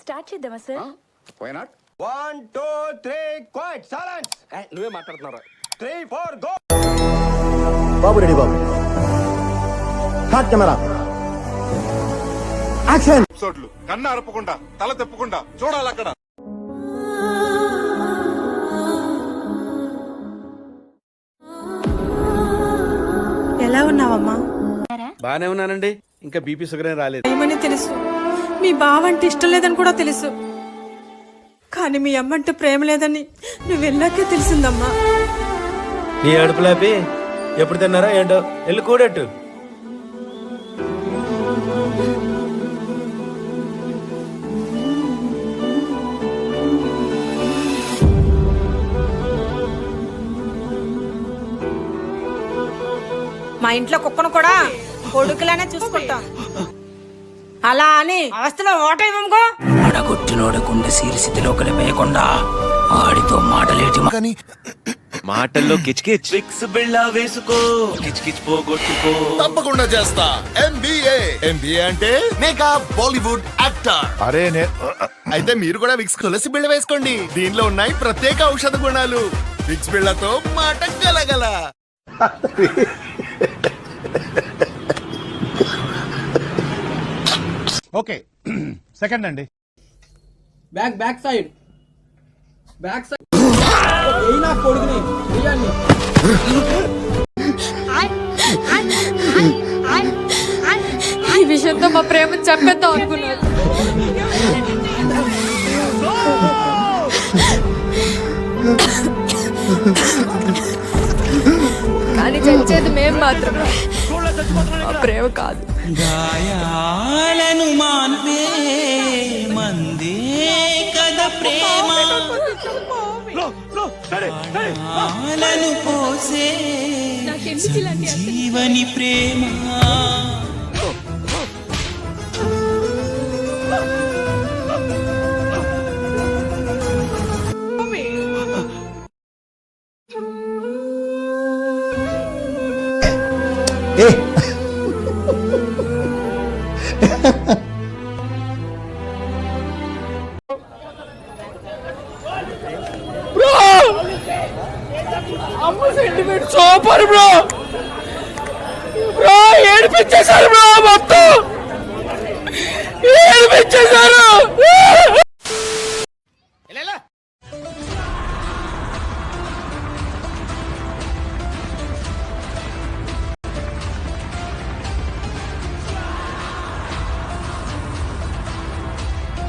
Start చేద్దామా sir? Why not? 1 2 3 quiet silence. నువ్వే మాట్లాడుతున్నావు. 3 4 గో. బాబు రెడీ బాబు. Start camera. యాక్షన్. ఎపిసోడ్లు కన్ను అరపకుండా తల తెప్పకుండా చూడాలి అక్కడ. ఎలా ఉన్నావమ్మా? బానే ఉన్నానండి. ఇంకా బీపీ షుగర్ ఏం రాలేదు. ఏమని తెలుసు, మీ బావంటే ఇష్టం లేదని కూడా తెలుసు, కానీ మీ అమ్మంటే ప్రేమ లేదని నువ్వు వెళ్ళాకే తెలిసిందమ్మా. నీ అడుపులాపి ఎప్పుడు తిన్నారా ఏంటో వెళ్ళి కూడట్టు. మా ఇంట్లో కుక్కను కూడా కొడుకులానే చూసుకుంటాం, అలా అని అవస్థలో ఓట ఇవ్వముకో. అడగొట్టినోడ గుండె సీరిసితిలో కలిపేయకుండా ఆడితో మాటలేటి కానీ మాటల్లో కిచ్కిచ్ ఫిక్స్ బిళ్ళ వేసుకో, కిచ్కిచ్ పోగొట్టుకో. తప్పకుండా చేస్తా. ఎంబీఏ అంటే మెగా బాలీవుడ్ యాక్టర్. అరే అయితే మీరు కూడా విక్స్ తులసి బిళ్ళ వేసుకోండి. దీనిలో ఉన్నాయి ప్రత్యేక ఔషధ గుణాలు. విక్స్ బిళ్ళతో మాట గలగల. ఓకే సెకండ్ అండి. బ్యాక్ సైడ్ నా కొడుకుని ఈ విషయంతో మా ప్రేమ చెప్పేద్దాం అనుకున్నాను, కానీ చచ్చేది మేం మాత్రమే, మా ప్రేమ కాదు. గాయాలను మాన్పే మందే కద ప్రేమ, ప్రాణాలను పోసే జీవని ప్రేమ.